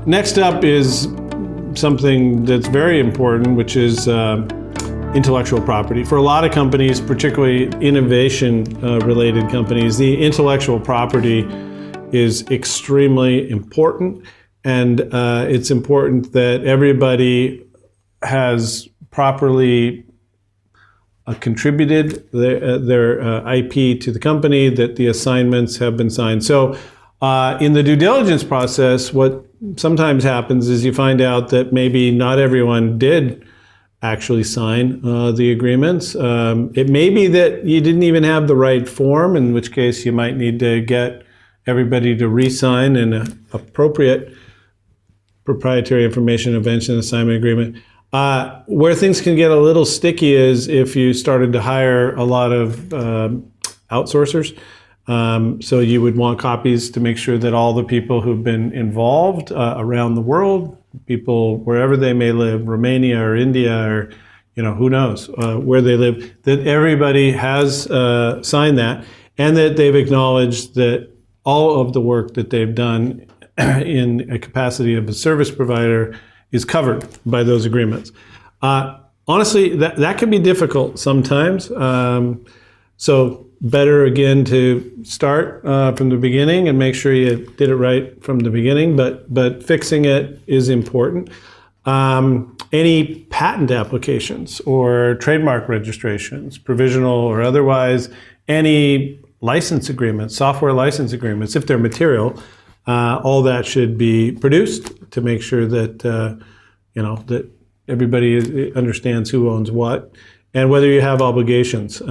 Next up is something that's very important, which is intellectual property. For a lot of companies, particularly innovation-related companies, the intellectual property is extremely important, and it's important that everybody has properly contributed their IP to the company, that the assignments have been signed. So in the due diligence process, what sometimes happens is you find out that maybe not everyone did actually sign the agreements. It may be that you didn't even have the right form, in which case you might need to get everybody to re-sign an appropriate proprietary information invention assignment agreement. Where things can get a little sticky is if you started to hire a lot of outsourcers. So you would want copies to make sure that all the people who've been involved around the world, people wherever they may live, Romania or India or who knows where they live, that everybody has signed that, and that they've acknowledged that all of the work that they've done in a capacity of a service provider is covered by those agreements. Honestly, that can be difficult sometimes. So better again to start from the beginning and make sure you did it right from the beginning, but fixing it is important. Any patent applications or trademark registrations, provisional or otherwise, any license agreements, software license agreements, if they're material, all that should be produced to make sure that that everybody understands who owns what and whether you have obligations.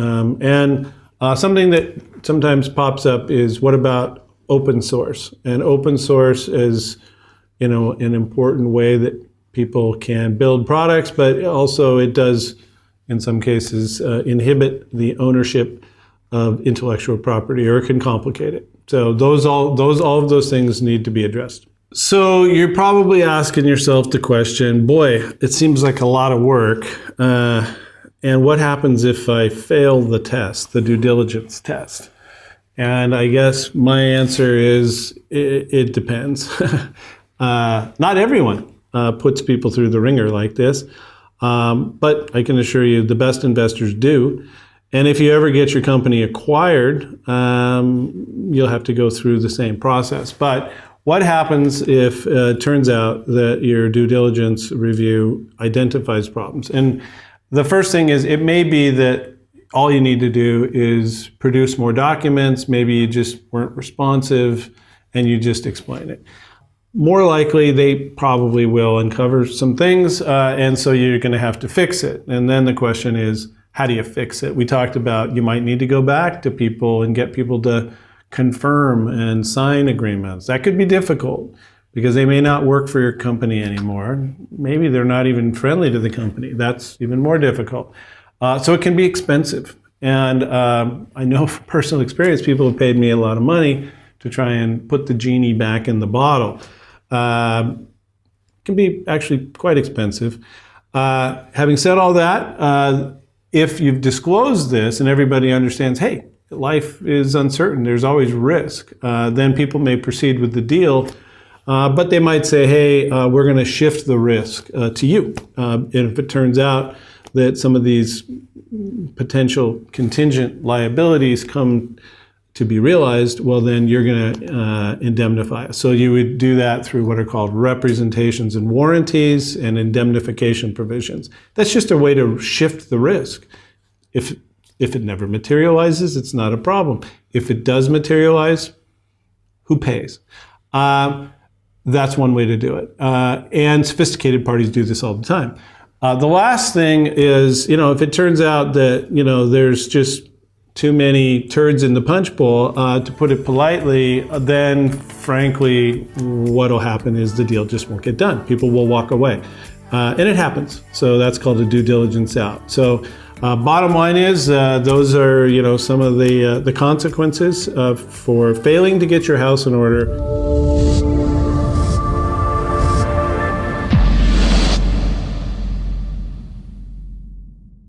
Something that sometimes pops up is, what about open source? And open source is, an important way that people can build products, but also it does, in some cases, inhibit the ownership of intellectual property, or it can complicate it. So all of those things need to be addressed. So you're probably asking yourself the question, boy, it seems like a lot of work. And what happens if I fail the test, the due diligence test? And I guess my answer is, it depends. Not everyone puts people through the ringer like this, but I can assure you the best investors do. And if you ever get your company acquired, you'll have to go through the same process. But what happens if it turns out that your due diligence review identifies problems? And the first thing is, it may be that all you need to do is produce more documents. Maybe you just weren't responsive and you just explain it. More likely, they probably will uncover some things, and so you're going to have to fix it. And then the question is, how do you fix it? We talked about you might need to go back to people and get people to confirm and sign agreements. That could be difficult because they may not work for your company anymore. Maybe they're not even friendly to the company. That's even more difficult. So it can be expensive. And I know from personal experience, people have paid me a lot of money to try and put the genie back in the bottle. It can be actually quite expensive. Having said all that, if you've disclosed this and everybody understands, hey, life is uncertain, there's always risk, then people may proceed with the deal. But they might say, hey, we're going to shift the risk to you. And if it turns out that some of these potential contingent liabilities come to be realized, well, then you're going to indemnify us. So you would do that through what are called representations and warranties and indemnification provisions. That's just a way to shift the risk. If it never materializes, it's not a problem. If it does materialize, who pays? That's one way to do it. And sophisticated parties do this all the time. The last thing is, if it turns out that, there's just too many turds in the punch bowl, to put it politely, then frankly, what'll happen is the deal just won't get done. People will walk away. And it happens. So that's called a due diligence out. So bottom line is, those are, some of the consequences for failing to get your house in order.